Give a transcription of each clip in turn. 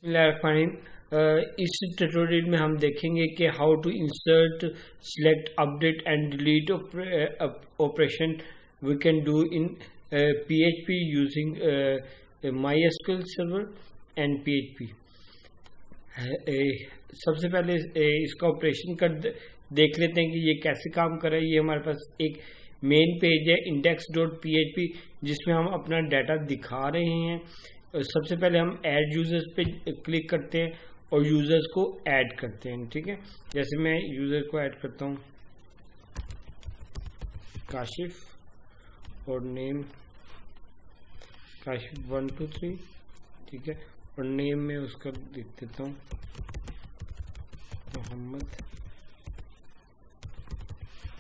इस ट्यूटोरियल में हम देखेंगे कि how to insert, select, update and delete operation we can do in PHP using MySQL server and PHP। सबसे पहले इसका ऑपरेशन कर देख लेते हैं कि ये कैसे काम कर रहा है। ये हमारे पास एक मेन पेज है index.php जिसमें हम अपना डाटा दिखा रहे हैं। सबसे पहले हम ऐड यूजर्स पे क्लिक करते हैं और यूजर्स को ऐड करते हैं। ठीक है, जैसे मैं यूजर को ऐड करता हूँ काशिफ और नेम काशिफ 1 2 3। ठीक है, और नेम में उसका लिख देता हूँ मोहम्मद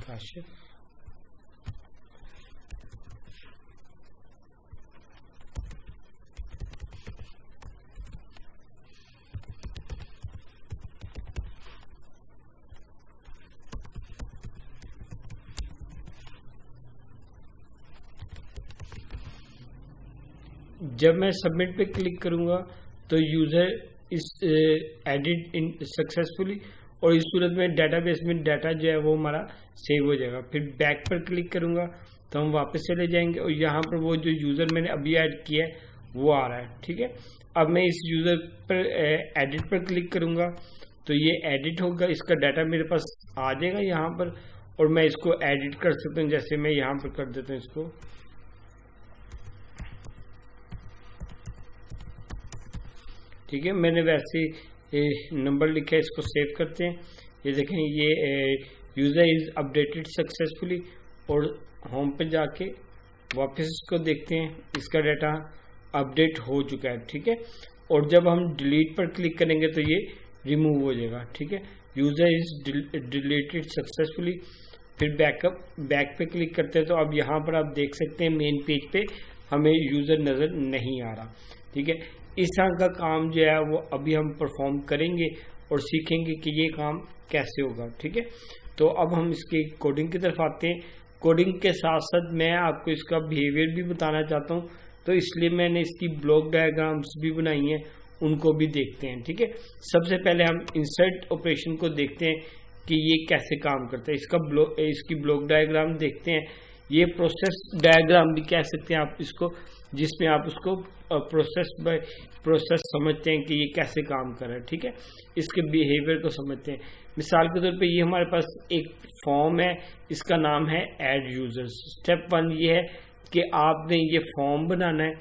काशिफ। जब मैं सबमिट पे क्लिक करूंगा तो यूजर इस एडिट इन सक्सेसफुली, और इस सूरत में डेटाबेस में डाटा जो है वो हमारा सेव हो जाएगा। फिर बैक पर क्लिक करूंगा तो हम वापस चले जाएंगे और यहाँ पर वो जो यूजर मैंने अभी ऐड किया है वो आ रहा है। ठीक है, अब मैं इस यूजर पर एडिट पर क्लिक करूंगा तो ये एडिट होगा, इसका डाटा मेरे पास आ जाएगा यहाँ पर और मैं इसको एडिट कर सकता हूँ। जैसे मैं यहाँ पर कर देता हूँ इसको, ठीक है, मैंने वैसे नंबर लिखा है, इसको सेव करते हैं। ये देखें, ये यूजर इज अपडेटेड सक्सेसफुली, और होम पे जाके वापस इसको देखते हैं, इसका डाटा अपडेट हो चुका है। ठीक है, और जब हम डिलीट पर क्लिक करेंगे तो ये रिमूव हो जाएगा। ठीक है, यूजर इज डिलीटेड सक्सेसफुली। फिर बैक पे क्लिक करते हैं तो अब यहाँ पर आप देख सकते हैं मेन पेज पे हमें यूजर नजर नहीं आ रहा। ठीक है, इस तरह का काम जो है वो अभी हम परफॉर्म करेंगे और सीखेंगे कि ये काम कैसे होगा। ठीक है, तो अब हम इसकी कोडिंग की तरफ आते हैं। कोडिंग के साथ साथ मैं आपको इसका बिहेवियर भी बताना चाहता हूँ, तो इसलिए मैंने इसकी ब्लॉक डायग्राम्स भी बनाई हैं, उनको भी देखते हैं। ठीक है, सबसे पहले हम इंसर्ट ऑपरेशन को देखते हैं कि ये कैसे काम करता है। इसकी ब्लॉक डायग्राम देखते हैं। ये प्रोसेस डायग्राम भी कह सकते हैं आप इसको, जिसमें आप उसको प्रोसेस बाय प्रोसेस समझते हैं कि ये कैसे काम कर रहा है। ठीक है, इसके बिहेवियर को समझते हैं। मिसाल के तौर पे ये हमारे पास एक फॉर्म है, इसका नाम है ऐड यूजर्स। स्टेप 1 ये है कि आपने ये फॉर्म बनाना है।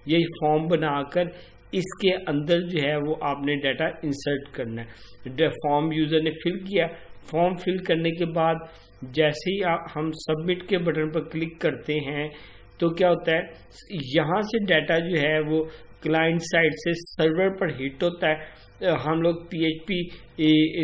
ये फॉर्म बनाकर इसके अंदर जो है वो आपने डाटा इंसर्ट करना है। फॉर्म यूजर ने फिल किया, फॉर्म फिल करने के बाद जैसे ही हम सबमिट के बटन पर क्लिक करते हैं तो क्या होता है, यहाँ से डाटा जो है वो क्लाइंट साइड से सर्वर पर हिट होता है। हम लोग PHP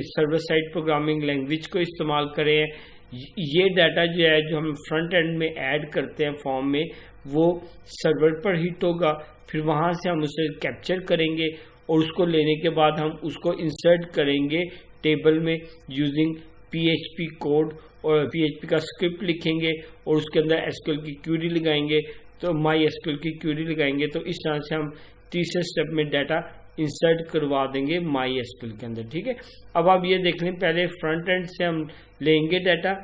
server side programming language को इस्तेमाल करें। ये डाटा जो है जो हम फ्रंट एंड में ऐड करते हैं फॉर्म में, वो सर्वर पर हिट होगा। फिर वहाँ से हम उसे कैप्चर करेंगे और उसको लेने के बाद हम उसको इंसर्ट करेंगे टेबल में यूजिंग PHP कोड, और PHP का स्क्रिप्ट लिखेंगे और उसके अंदर SQL की क्यूरी लगाएंगे, तो MySQL की क्यूरी लगाएंगे। तो इस तरह से हम तीसरे स्टेप में डाटा इंसर्ट करवा देंगे MySQL के अंदर। ठीक है, अब आप ये देख लें, पहले फ्रंट एंड से हम लेंगे डाटा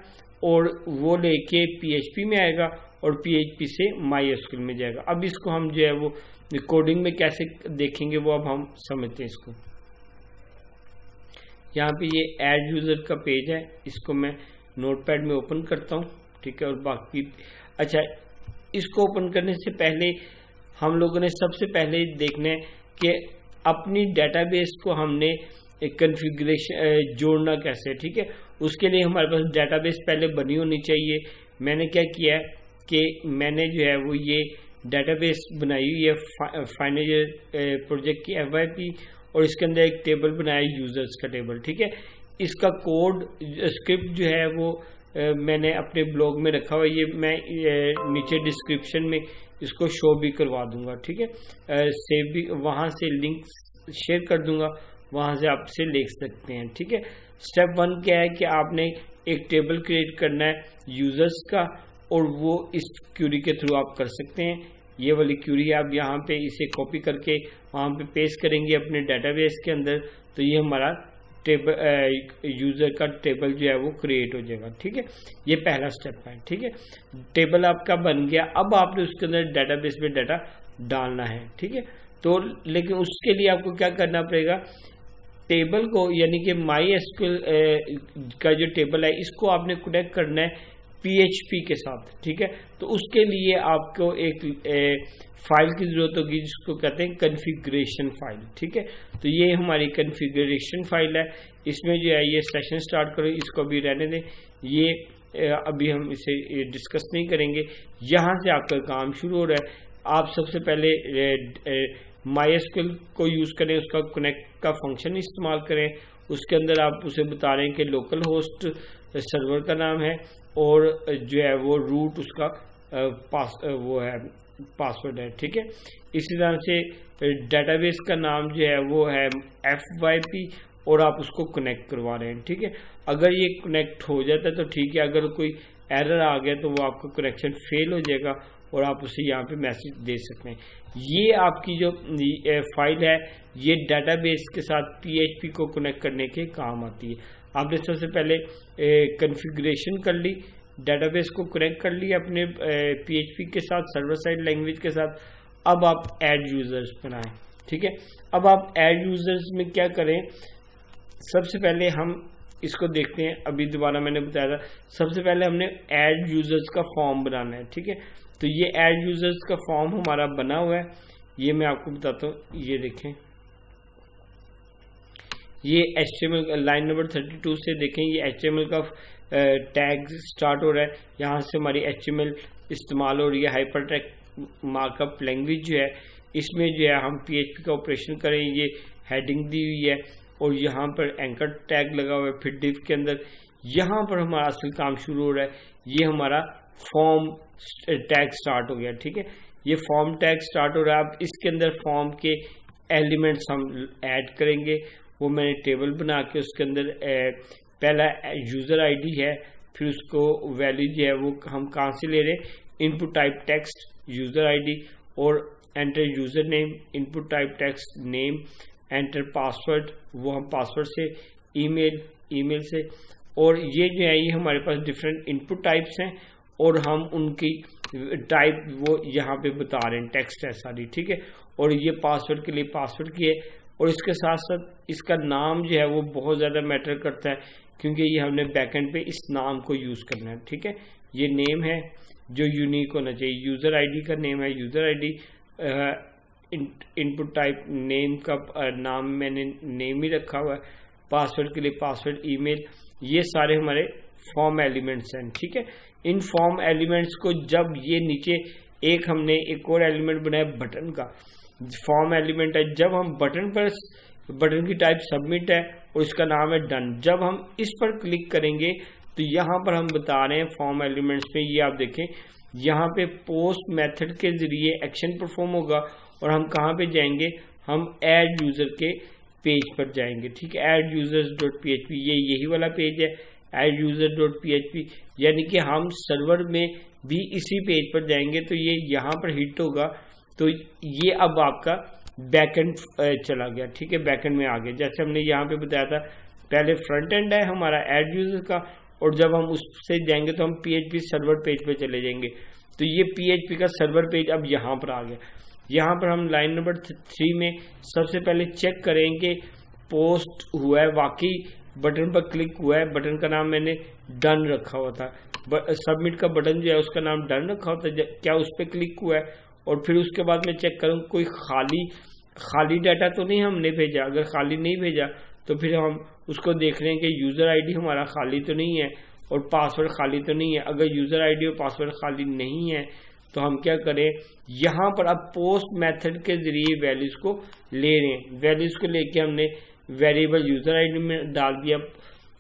और वो लेके PHP में आएगा और PHP से MySQL में जाएगा। अब इसको हम जो है वो कोडिंग में कैसे देखेंगे वो अब हम समझते हैं इसको। यहाँ पे ये ऐड यूजर का पेज है, इसको मैं नोटपैड में ओपन करता हूँ। ठीक है, और बाकी अच्छा, इसको ओपन करने से पहले हम लोगों ने सबसे पहले देखना है कि अपनी डेटाबेस को हमने एक कॉन्फ़िगरेशन जोड़ना कैसे है। ठीक है, उसके लिए हमारे पास डेटाबेस पहले बनी होनी चाहिए। मैंने क्या किया है कि मैंने जो है वो ये डेटाबेस बनाई हुई है फाइनल प्रोजेक्ट की FYP, और इसके अंदर एक टेबल बनाया यूजर्स का टेबल। ठीक है, इसका कोड स्क्रिप्ट जो है वो मैंने अपने ब्लॉग में रखा हुआ है, ये मैं नीचे डिस्क्रिप्शन में इसको शो भी करवा दूंगा। ठीक है, सेव भी, वहाँ से लिंक शेयर कर दूंगा, वहाँ से आप से लिख सकते हैं। ठीक है, स्टेप 1 क्या है कि आपने एक टेबल क्रिएट करना है यूजर्स का, और वो इस क्यूरी के थ्रू आप कर सकते हैं। ये वाली क्यूरी आप यहाँ पे इसे कॉपी करके वहाँ पे पेस्ट करेंगे अपने डेटाबेस के अंदर, तो ये हमारा टेबल यूजर का टेबल जो है वो क्रिएट हो जाएगा। ठीक है, ये पहला स्टेप है। ठीक है, टेबल आपका बन गया, अब आपने उसके अंदर डेटाबेस में डाटा डालना है। ठीक है, तो लेकिन उसके लिए आपको क्या करना पड़ेगा, टेबल को यानी कि MySQL का जो टेबल है इसको आपने कनेक्ट करना है PHP के साथ। ठीक है, तो उसके लिए आपको एक फाइल की जरूरत होगी जिसको कहते हैं कॉन्फ़िगरेशन फाइल। ठीक है, तो ये हमारी कॉन्फ़िगरेशन फाइल है, इसमें जो है ये सेशन स्टार्ट करो, इसको अभी रहने दें, ये अभी हम इसे डिस्कस नहीं करेंगे। यहाँ से आपका काम शुरू हो रहा है। आप सबसे पहले MySQL को यूज़ करें, उसका कनेक्ट का फंक्शन इस्तेमाल करें, उसके अंदर आप उसे बता रहे हैं कि लोकल होस्ट सर्वर का नाम है और जो है वो रूट उसका वो है पासवर्ड है। ठीक है, इसी तरह से डेटाबेस का नाम जो है वो है FYP और आप उसको कनेक्ट करवा रहे हैं। ठीक है, अगर ये कनेक्ट हो जाता है तो ठीक है, अगर कोई एरर आ गया तो वो आपका कनेक्शन फेल हो जाएगा और आप उसे यहाँ पे मैसेज दे सकते हैं। ये आपकी जो फाइल है ये डेटाबेस के साथ PHP को कनेक्ट करने के काम आती है। आपने सबसे पहले कॉन्फ़िगरेशन कर ली, डेटाबेस को कनेक्ट कर लिया अपने PHP के साथ, सर्वर साइड लैंग्वेज के साथ। अब आप ऐड यूजर्स बनाएं। ठीक है, अब आप ऐड यूजर्स में क्या करें, सबसे पहले हम इसको देखते हैं। अभी दोबारा मैंने बताया था, सबसे पहले हमने ऐड यूजर्स का फॉर्म बनाना है। ठीक है, तो ये ऐड यूजर्स का फॉर्म हमारा बना हुआ है, ये मैं आपको बताता हूँ। ये देखें, ये HTML लाइन नंबर 32 से देखें, ये HTML का टैग स्टार्ट हो रहा है, यहाँ से हमारी HTML इस्तेमाल हो रही है। हाइपर टेक्स्ट मार्कअप लैंग्वेज जो है इसमें जो है हम PHP का ऑपरेशन करें, ये हेडिंग दी हुई है और यहाँ पर एंकर टैग लगा हुआ है। फिर डिव के अंदर यहाँ पर हमारा असल काम शुरू हो रहा है, ये हमारा फॉर्म टैग स्टार्ट हो गया। ठीक है, ये फॉर्म टैग स्टार्ट हो रहा है। अब इसके अंदर फॉर्म के एलिमेंट्स हम ऐड करेंगे, वो मैंने टेबल बना के उसके अंदर पहला यूज़र ID है, फिर उसको वैल्यू जो है वो हम कहाँ से ले रहे हैं, input type text user ID और enter user name, input type text name, enter password, वो हम पासवर्ड से, ईमेल से। और ये जो है ये हमारे पास डिफरेंट इनपुट टाइप्स हैं और हम उनकी टाइप वो यहाँ पे बता रहे हैं, टेक्स्ट है सारी। ठीक है, और ये पासवर्ड के लिए पासवर्ड की है, और इसके साथ साथ इसका नाम जो है वो बहुत ज़्यादा मैटर करता है क्योंकि ये हमने बैकएंड पे इस नाम को यूज़ करना है। ठीक है, ये नेम है जो यूनिक होना चाहिए, यूज़र ID का नेम है user ID, input type name का नाम मैंने नेम ही रखा हुआ है, पासवर्ड के लिए पासवर्ड, ईमेल, ये सारे हमारे फॉर्म एलिमेंट्स हैं। ठीक है, इन फॉर्म एलिमेंट्स को जब ये नीचे हमने एक और एलिमेंट बनाया बटन का, फॉर्म एलिमेंट है, जब हम बटन की टाइप सबमिट है और इसका नाम है डन, जब हम इस पर क्लिक करेंगे तो यहाँ पर हम बता रहे हैं फॉर्म एलिमेंट्स पे, ये आप देखें यहाँ पे पोस्ट मेथड के जरिए एक्शन परफॉर्म होगा और हम कहाँ पे जाएंगे, हम ऐड यूजर के पेज पर जाएंगे। ठीक है, ऐड यूजर्स डॉट PHP, ये यही वाला पेज है ऐड यूजर डॉट PHP, यानी कि हम सर्वर में भी इसी पेज पर जाएंगे तो ये यहाँ पर हिट होगा, तो ये अब आपका बैकएंड चला गया। ठीक है, बैकएंड में आ गया। जैसे हमने यहाँ पे बताया था, पहले फ्रंट एंड है हमारा ऐड यूजर का, और जब हम उससे जाएंगे तो हम PHP सर्वर पेज पे चले जाएंगे, तो ये PHP का सर्वर पेज अब यहाँ पर आ गया। यहाँ पर हम लाइन नंबर 3 में सबसे पहले चेक करेंगे पोस्ट हुआ है, वाकई बटन पर क्लिक हुआ है, बटन का नाम मैंने डन रखा हुआ था, सबमिट का बटन जो है उसका नाम डन रखा होता है, क्या उस पर क्लिक हुआ है, और फिर उसके बाद मैं चेक करूँ कोई खाली डाटा तो नहीं हमने भेजा, अगर खाली नहीं भेजा तो फिर हम उसको देख रहे हैं कि यूज़र ID हमारा खाली तो नहीं है और पासवर्ड खाली तो नहीं है। अगर यूज़र ID और पासवर्ड खाली नहीं है तो हम क्या करें, यहाँ पर अब पोस्ट मेथड के जरिए वैल्यूज़ को ले रहे हैं, वैल्यूज़ को लेके हमने वेरिएबल यूज़र ID में डाल दिया,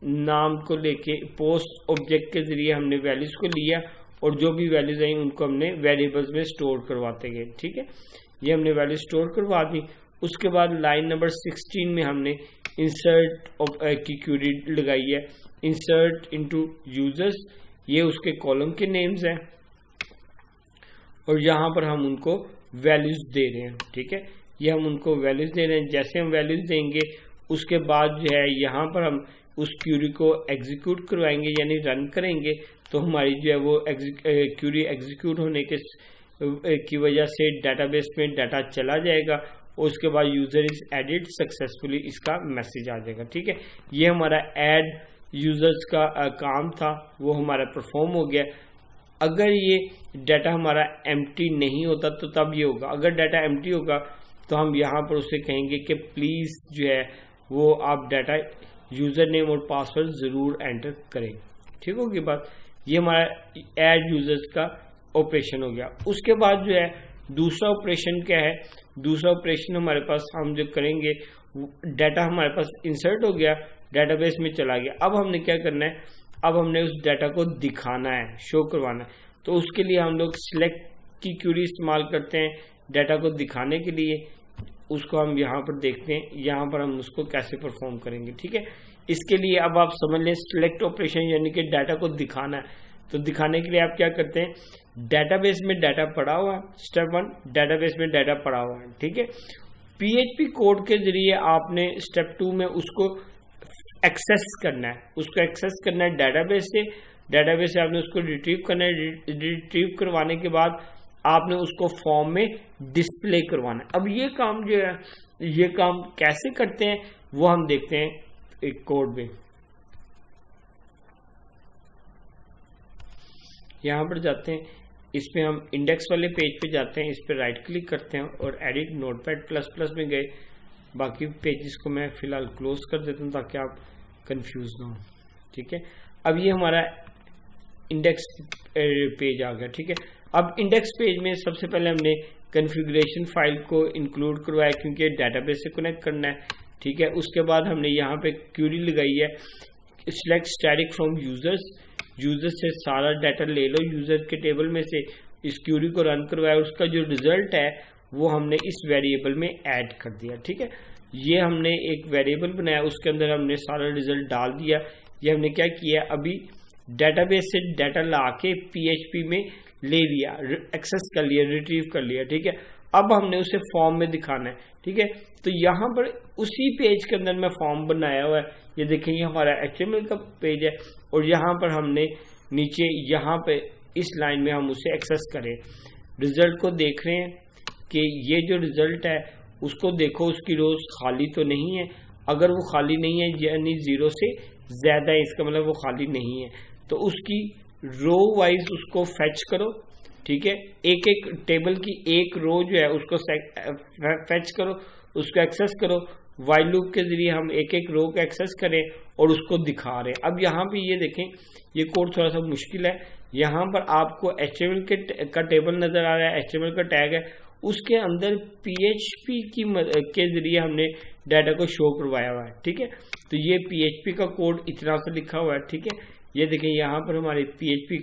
नाम को लेके पोस्ट ऑब्जेक्ट के जरिए हमने वैल्यूज़ को लिया और जो भी वैल्यूज आई उनको हमने वेरिएबल्स में स्टोर करवाते गए। ठीक है, ये हमने वैल्यू स्टोर करवा दी। उसके बाद लाइन नंबर 16 में हमने इंसर्ट की क्यूरी लगाई है, इंसर्ट इनटू यूजर्स, ये उसके कॉलम के नेम्स हैं, और यहाँ पर हम उनको वैल्यूज दे रहे हैं। ठीक है, ये हम उनको वैल्यूज दे रहे हैं। जैसे हम वैल्यूज देंगे उसके बाद जो है यहाँ पर हम उस क्यूरी को एग्जीक्यूट करवाएंगे यानी रन करेंगे, तो हमारी जो है वो क्यूरी एग्जीक्यूट होने की वजह से डेटाबेस में डाटा चला जाएगा और उसके बाद यूजर इज एडिड सक्सेसफुली इसका मैसेज आ जाएगा। ठीक है, ये हमारा ऐड यूजर्स का काम था, वो हमारा परफॉर्म हो गया। अगर ये डाटा हमारा एम्प्टी नहीं होता तो तब ये होगा। अगर डाटा एम्प्टी होगा तो हम यहाँ पर उसे कहेंगे कि प्लीज जो है वो आप डाटा यूजर नेम और पासवर्ड जरूर एंटर करें। ठीक होगी बात। ये हमारा ऐड यूजर्स का ऑपरेशन हो गया। उसके बाद जो है दूसरा ऑपरेशन क्या है, दूसरा ऑपरेशन हमारे पास हम जो करेंगे, डाटा हमारे पास इंसर्ट हो गया, डेटाबेस में चला गया। अब हमने क्या करना है, अब हमने उस डाटा को दिखाना है, शो करवाना है। तो उसके लिए हम लोग सिलेक्ट की क्यूरी इस्तेमाल करते हैं डाटा को दिखाने के लिए। उसको हम यहाँ पर देखते हैं, यहाँ पर हम उसको कैसे परफॉर्म करेंगे। ठीक है, इसके लिए अब आप समझ लें सिलेक्ट ऑपरेशन यानी कि डाटा को दिखाना है। तो दिखाने के लिए आप क्या करते हैं, डेटाबेस में डाटा पड़ा हुआ है, स्टेप 1 डेटाबेस में डाटा पड़ा हुआ है। ठीक है, PHP कोड के जरिए आपने स्टेप 2 में उसको एक्सेस करना है, उसको एक्सेस करना है डेटाबेस से आपने उसको रिट्रीव करना है। रिट्रीव करवाने के बाद आपने उसको फॉर्म में डिस्प्ले करवाना है। अब ये काम जो है, ये काम कैसे करते हैं वो हम देखते हैं एक कोड में। यहां पर जाते हैं, इस पे हम इंडेक्स वाले पेज पे जाते हैं, इस पे राइट क्लिक करते हैं और एडिट नोटपैड प्लस में गए। बाकी पेजेस को मैं फिलहाल क्लोज कर देता हूं ताकि आप कंफ्यूज ना हो। ठीक है, अब ये हमारा इंडेक्स पेज आ गया। ठीक है, अब इंडेक्स पेज में सबसे पहले हमने कॉन्फ़िगरेशन फाइल को इंक्लूड करवाया क्योंकि डेटाबेस से कनेक्ट करना है। ठीक है, उसके बाद हमने यहाँ पे क्यूरी लगाई है, सिलेक्ट स्टैटिक फ्रॉम यूजर्स से सारा डाटा ले लो यूजर के टेबल में से। इस क्यूरी को रन करवाया, उसका जो रिजल्ट है वो हमने इस वेरिएबल में ऐड कर दिया। ठीक है, ये हमने एक वेरिएबल बनाया, उसके अंदर हमने सारा रिजल्ट डाल दिया। ये हमने क्या किया, अभी डेटाबेस से डाटा ला के PHP में ले लिया, एक्सेस कर लिया, रिट्रीव कर लिया। ठीक है, अब हमने उसे फॉर्म में दिखाना है। ठीक है, तो यहाँ पर उसी पेज के अंदर मैं फॉर्म बनाया हुआ है। ये देखेंगे हमारा HTML का पेज है और यहाँ पर हमने नीचे यहाँ पे इस लाइन में हम उसे एक्सेस करें। रिजल्ट को देख रहे हैं कि ये जो रिजल्ट है उसको देखो, उसकी रोज खाली तो नहीं है। अगर वो खाली नहीं है यानी 0 से ज्यादा है, इसका मतलब वो खाली नहीं है। तो उसकी रो वाइज उसको फेच करो। ठीक है, एक एक टेबल की एक रो जो है उसको फेच करो, उसको एक्सेस करो। वाइल लूप के जरिए हम एक एक रो को एक्सेस करें और उसको दिखा रहे हैं। अब यहाँ पे ये देखें, ये कोड थोड़ा सा मुश्किल है। यहाँ पर आपको HTML का टेबल नजर आ रहा है, HTML का टैग है, उसके अंदर PHP के जरिए हमने डाटा को शो करवाया हुआ है। ठीक है, तो ये PHP का कोड इतना सा लिखा हुआ है। ठीक है, ये देखें यहाँ पर हमारे PHP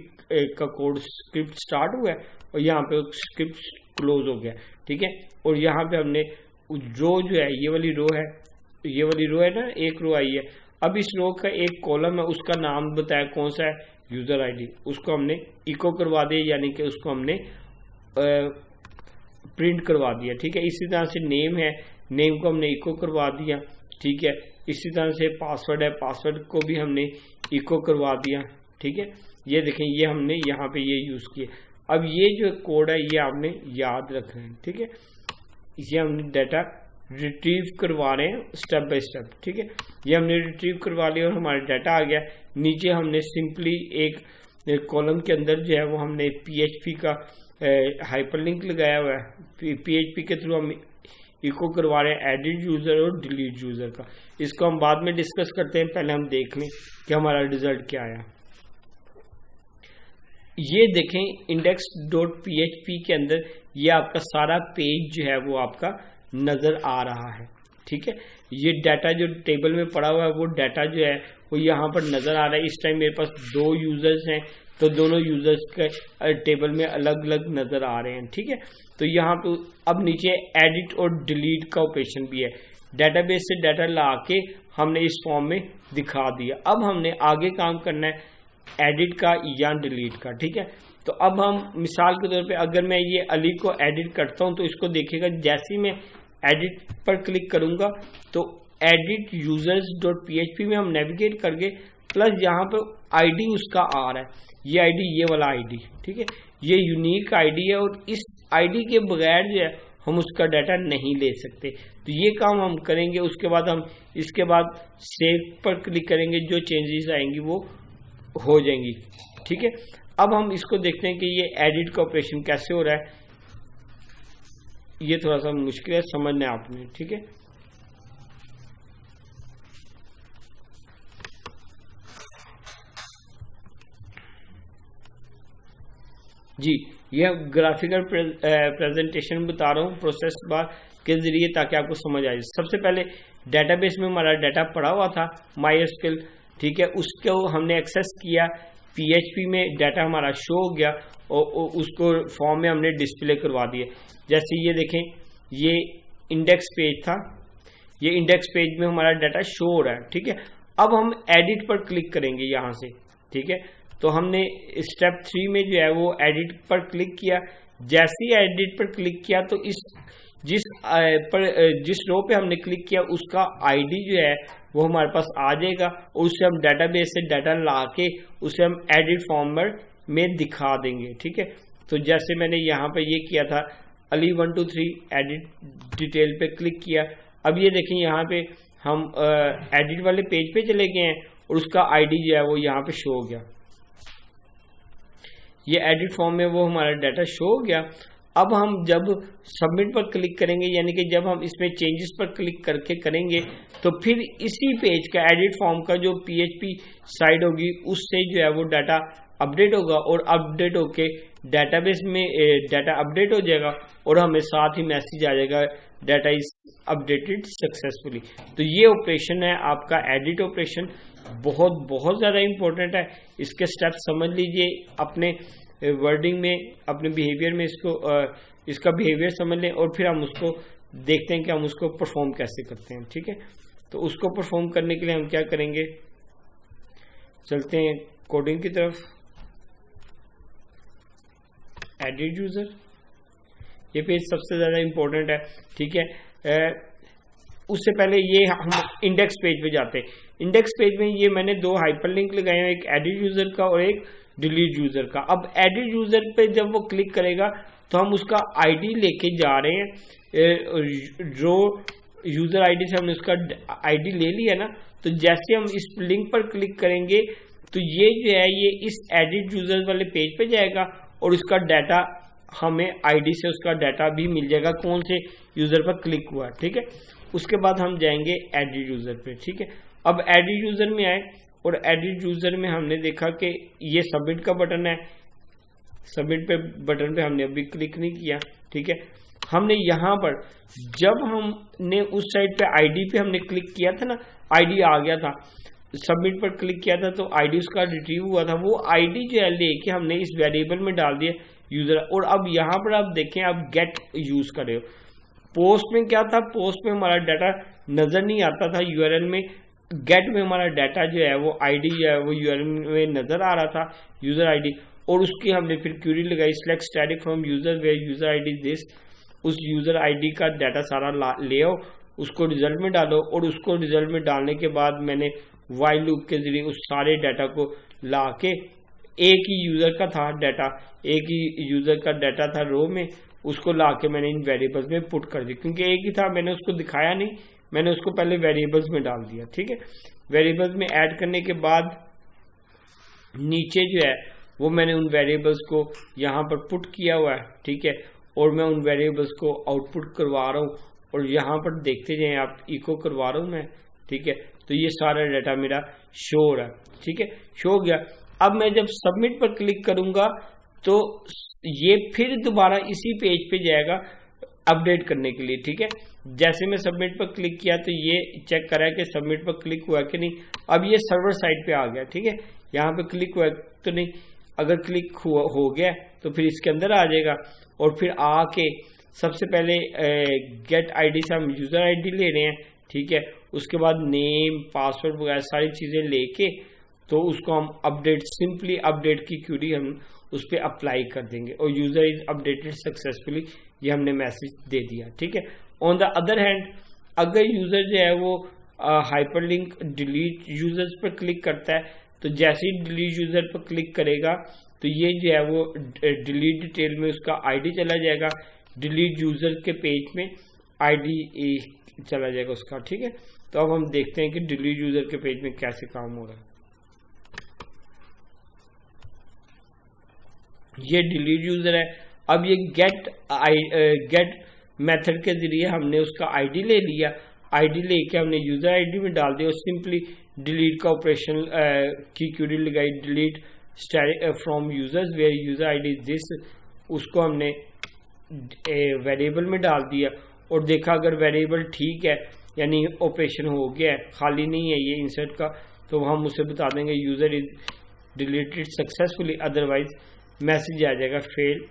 का कोड स्क्रिप्ट स्टार्ट हुआ है और यहाँ पे स्क्रिप्ट क्लोज हो गया। ठीक है, और यहाँ पे हमने रो जो है, ये वाली रो है ना, एक रो आई है। अब इस रो का एक कॉलम है, उसका नाम बताया कौन सा है, यूजर ID, उसको हमने इको करवा दिया यानी कि उसको हमने प्रिंट करवा दिया। ठीक है, इसी तरह से नेम है, नेम को हमने इको करवा दिया। ठीक है, इसी तरह से पासवर्ड है, पासवर्ड को भी हमने इको करवा दिया। ठीक है, ये देखें, ये हमने यहाँ पे ये यूज किया। अब ये जो कोड है ये आपने याद रखना है। ठीक है, इसे हमने डाटा रिट्रीव करवा रहे हैं स्टेप बाय स्टेप। ठीक है, ये हमने रिट्रीव करवा लिया और हमारा डाटा आ गया। नीचे हमने सिंपली एक कॉलम के अंदर जो है वो हमने PHP का हाइपरलिंक लगाया हुआ है। PHP के थ्रू हम इको करवा रहे हैं एडिट यूजर और डिलीट यूजर का। इसको हम बाद में डिस्कस करते हैं, पहले हम देख लें कि हमारा रिजल्ट क्या आया। ये देखें index.php के अंदर ये आपका सारा पेज जो है वो आपका नजर आ रहा है। ठीक है, ये डाटा जो टेबल में पड़ा हुआ है वो डाटा जो है वो यहाँ पर नजर आ रहा है। इस टाइम मेरे पास 2 यूजर्स हैं तो दोनों यूजर्स के टेबल में अलग अलग नजर आ रहे हैं। ठीक है, तो यहाँ पे अब नीचे एडिट और डिलीट का ऑपरेशन भी है। डेटाबेस से डाटा ला के हमने इस फॉर्म में दिखा दिया। अब हमने आगे काम करना है एडिट का या डिलीट का। ठीक है, तो अब हम मिसाल के तौर पे अगर मैं ये अली को एडिट करता हूं तो इसको देखिएगा, जैसे ही मैं एडिट पर क्लिक करूंगा तो एडिट यूजर्स डॉट PHP में हम नेविगेट करके प्लस यहाँ पर आईडी उसका आ रहा है, ये आईडी, ये वाला आईडी, ठीक है, ये यूनिक आईडी है और इस आईडी के बगैर जो है हम उसका डाटा नहीं ले सकते। तो ये काम हम करेंगे। उसके बाद हम इसके बाद सेव पर क्लिक करेंगे, जो चेंजेस आएंगी वो हो जाएंगी, ठीक है। अब हम इसको देखते हैं कि ये एडिट का ऑपरेशन कैसे हो रहा है। ये थोड़ा सा मुश्किल है समझना आपने, ठीक है। जी, यह ग्राफिकल प्रेजेंटेशन बता रहा हूँ प्रोसेस बार के जरिए, ताकि आपको समझ आ जाए। सबसे पहले डेटाबेस में हमारा डाटा पड़ा हुआ था MySQL, ठीक है, उसको हमने एक्सेस किया, PHP में डाटा हमारा शो हो गया और उसको फॉर्म में हमने डिस्प्ले करवा दिया। जैसे ये देखें, ये इंडेक्स पेज था, ये इंडेक्स पेज में हमारा डाटा शो हो रहा है, ठीक है। अब हम एडिट पर क्लिक करेंगे यहाँ से, ठीक है। तो हमने स्टेप 3 में जो है वो एडिट पर क्लिक किया। जैसे ही एडिट पर क्लिक किया तो जिस रो पे हमने क्लिक किया उसका आईडी जो है वो हमारे पास आ जाएगा और उससे हम डाटाबेस से डाटा ला के उसे हम एडिट फॉर्मेट में दिखा देंगे, ठीक है। तो जैसे मैंने यहाँ पे ये किया था, अली 1 2 3 एडिट डिटेल पे क्लिक किया। अब ये देखें, यहाँ पे हम एडिट वाले पेज पे चले गए हैं और उसका आईडी जो है वो यहाँ पे शो हो गया। ये एडिट फॉर्म में वो हमारा डाटा शो हो गया। अब हम जब सबमिट पर क्लिक करेंगे, यानी कि जब हम इसमें चेंजेस पर क्लिक करके करेंगे, तो फिर इसी पेज का एडिट फॉर्म का जो PHP साइड होगी उससे जो है वो डाटा अपडेट होगा और अपडेट होके डाटाबेस में डाटा अपडेट हो जाएगा और हमें साथ ही मैसेज आ जाएगा, डाटा इज अपडेटेड सक्सेसफुली। तो ये ऑपरेशन है आपका एडिट ऑपरेशन, बहुत ज़्यादा इंपॉर्टेंट है। इसके स्टेप्स समझ लीजिए, अपने वर्डिंग में, अपने बिहेवियर में इसका बिहेवियर समझ लें और फिर हम उसको देखते हैं कि हम उसको परफॉर्म कैसे करते हैं, ठीक है। तो उसको परफॉर्म करने के लिए हम क्या करेंगे, चलते हैं कोडिंग की तरफ। एडिट यूजर, ये पेज सबसे ज़्यादा इंपॉर्टेंट है, ठीक है। उससे पहले ये हम इंडेक्स पेज पे जाते हैं। इंडेक्स पेज में ये मैंने 2 हाइपरलिंक लगाए हैं, एक एडिट यूजर का और एक डिलीट यूजर का। अब एडिट यूजर पे जब वो क्लिक करेगा तो हम उसका आईडी लेके जा रहे हैं, जो यूजर आईडी से हमने उसका आईडी ले लिया ना, तो जैसे हम इस लिंक पर क्लिक करेंगे तो ये जो है ये इस एडिट यूजर वाले पेज पे जाएगा और उसका डाटा हमें आईडी से उसका डाटा भी मिल जाएगा, कौन से यूजर पर क्लिक हुआ, ठीक है। उसके बाद हम जाएंगे एडिट यूजर पे, ठीक है। अब एडिट यूजर में आए और एडिट यूजर में हमने देखा कि ये सबमिट का बटन है, सबमिट पे बटन पे हमने अभी क्लिक नहीं किया, ठीक है। हमने यहाँ पर जब हमने उस साइड पे आईडी पे हमने क्लिक किया था ना, आईडी आ गया था, सबमिट पर क्लिक किया था तो आईडी उसका रिट्रीव हुआ था। वो आईडी जो है लेके हमने इस वेरिएबल में डाल दिया यूजर। और अब यहाँ पर आप देखें, आप गेट यूज कर रहे हो। पोस्ट में क्या था, पोस्ट में हमारा डाटा नजर नहीं आता था यूआरएल में, गेट में हमारा डाटा जो है वो आईडी जो है वो यूआरएल में नजर आ रहा था, यूजर आईडी। और उसकी हमने फिर क्वेरी लगाई, select static from user where user ID this, उस यूजर आईडी का डाटा सारा ले आओ, उसको रिजल्ट में डालो। और उसको रिजल्ट में डालने के बाद मैंने व्हाइल लूप के जरिए उस सारे डाटा को ला के, एक ही यूजर का था डाटा, एक ही यूजर का डाटा था रो में, उसको ला के मैंने इन वेरिएबल्स में पुट कर दिया। क्योंकि एक ही था, मैंने उसको दिखाया नहीं, मैंने उसको पहले वेरिएबल्स में डाल दिया, ठीक है। वेरिएबल्स में ऐड करने के बाद नीचे जो है वो मैंने उन वेरिएबल्स को यहाँ पर पुट किया हुआ है, ठीक है। और मैं उन वेरिएबल्स को आउटपुट करवा रहा हूँ और यहाँ पर देखते जाएं आप, इको करवा रहा हूँ मैं, ठीक है। तो ये सारा डाटा मेरा शो हो रहा है, ठीक है, शो हो गया। अब मैं जब सबमिट पर क्लिक करूंगा तो ये फिर दोबारा इसी पेज पे जाएगा अपडेट करने के लिए, ठीक है। जैसे मैं सबमिट पर क्लिक किया तो ये चेक करा कि सबमिट पर क्लिक हुआ कि नहीं। अब ये सर्वर साइड पे आ गया, ठीक है। यहाँ पे क्लिक हुआ तो नहीं, अगर क्लिक हो गया तो फिर इसके अंदर आ जाएगा। और फिर आके सबसे पहले गेट आईडी से हम यूजर आईडी ले रहे हैं, ठीक है। उसके बाद नेम, पासवर्ड वगैरह सारी चीजें लेके तो उसको हम अपडेट, सिंपली अपडेट की क्यूरी हम उस पर अप्लाई कर देंगे और यूजर इज अपडेटेड सक्सेसफुली, ये हमने मैसेज दे दिया। ठीक है। ऑन द अदर हैंड अगर यूजर जो है वो हाइपरलिंक डिलीट यूजर्स पर क्लिक करता है, तो जैसे ही डिलीट यूजर पर क्लिक करेगा तो ये जो है वो डिलीट डिटेल में उसका आईडी चला जाएगा, डिलीट यूजर के पेज में आईडी चला जाएगा उसका। ठीक है। तो अब हम देखते हैं कि डिलीट यूजर के पेज में कैसे काम हो रहा है। ये डिलीट यूजर है। अब ये गेट मेथड के जरिए हमने उसका आईडी ले लिया, आईडी लेके हमने यूजर आईडी में डाल दिया और सिंपली डिलीट का ऑपरेशन की क्यूरी लगाई, delete from users where user ID this, उसको हमने वेरिएबल में डाल दिया और देखा अगर वेरिएबल ठीक है यानी ऑपरेशन हो गया है, खाली नहीं है ये इंसर्ट का, तो हम उसे बता देंगे user is deleted successfully, otherwise message आ जाएगा फेल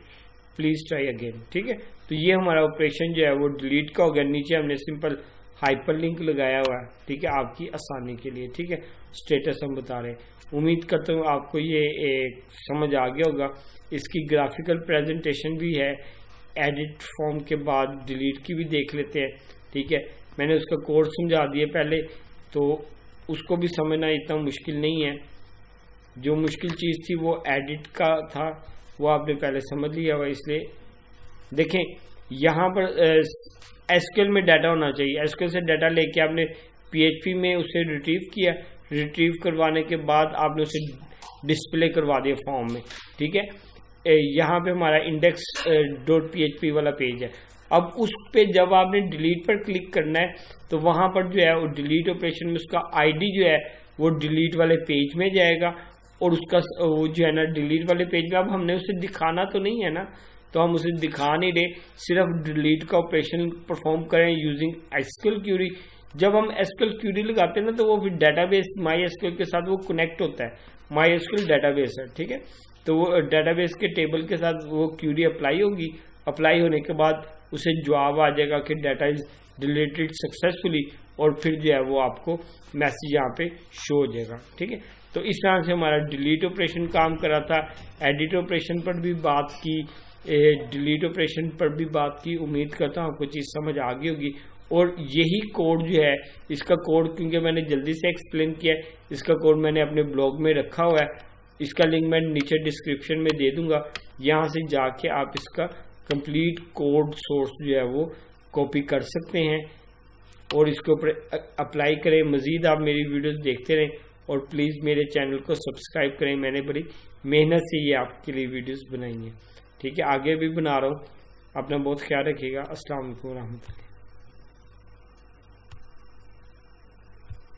प्लीज ट्राई अगेन। ठीक है। तो ये हमारा ऑपरेशन जो है वो डिलीट का हो गया। नीचे हमने सिंपल हाइपरलिंक लगाया हुआ है, ठीक है, आपकी आसानी के लिए। ठीक है। स्टेटस हम बता रहे हैं। उम्मीद करता हूँ आपको ये समझ आ गया होगा। इसकी ग्राफिकल प्रेजेंटेशन भी है, एडिट फॉर्म के बाद डिलीट की भी देख लेते हैं। ठीक है। मैंने उसका कोड समझा दिया पहले, तो उसको भी समझना इतना मुश्किल नहीं है। जो मुश्किल चीज़ थी वो एडिट का था, वो आपने पहले समझ लिया हुआ। इसलिए देखें यहाँ पर एसक्यूएल में डाटा होना चाहिए। एसक्यूएल से डाटा लेके आपने पीएचपी में उसे रिट्रीव किया, रिट्रीव करवाने के बाद आपने उसे डिस्प्ले करवा दिया फॉर्म में। ठीक है। यहाँ पे हमारा index.php वाला पेज है। अब उस पे जब आपने डिलीट पर क्लिक करना है तो वहाँ पर जो है वो डिलीट ऑपरेशन में उसका आईडी जो है वो डिलीट वाले पेज में जाएगा और उसका वो जो है ना डिलीट वाले पेज में, अब हमने उसे दिखाना तो नहीं है ना, तो हम उसे दिखा नहीं रहे, सिर्फ डिलीट का ऑपरेशन परफॉर्म करें यूजिंग एसक्यूएल क्यूरी। जब हम एसक्यूएल क्यूरी लगाते हैं ना तो वो फिर डेटाबेस माई एसक्यूएल के साथ वो कनेक्ट होता है, माई एसक्यूएल डेटाबेस है। ठीक है। तो वो डेटाबेस के टेबल के साथ वो क्यूरी अप्लाई होगी, अप्लाई होने के बाद उसे जवाब आ जाएगा कि डाटा इज डिलीटेड सक्सेसफुली, और फिर जो है वो आपको मैसेज यहाँ पे शो हो जाएगा। ठीक है। तो इस तरह से हमारा डिलीट ऑपरेशन काम कर रहा था। एडिट ऑपरेशन पर भी बात की, डिलीट ऑपरेशन पर भी बात की। उम्मीद करता हूँ आपको चीज़ समझ आ गई होगी। और यही कोड जो है, इसका कोड क्योंकि मैंने जल्दी से एक्सप्लेन किया है, इसका कोड मैंने अपने ब्लॉग में रखा हुआ है, इसका लिंक मैं नीचे डिस्क्रिप्शन में दे दूंगा। यहाँ से जाके आप इसका कंप्लीट कोड सोर्स जो है वो कॉपी कर सकते हैं और इसके ऊपर अप्लाई करें। मज़ीद आप मेरी वीडियोस देखते रहें और प्लीज़ मेरे चैनल को सब्सक्राइब करें। मैंने बड़ी मेहनत से ये आपके लिए वीडियोस बनाई हैं। ठीक है। आगे भी बना रहा हूँ। अपना बहुत ख्याल रखिएगा। अस्सलाम वालेकुम रहमतुल्लाह।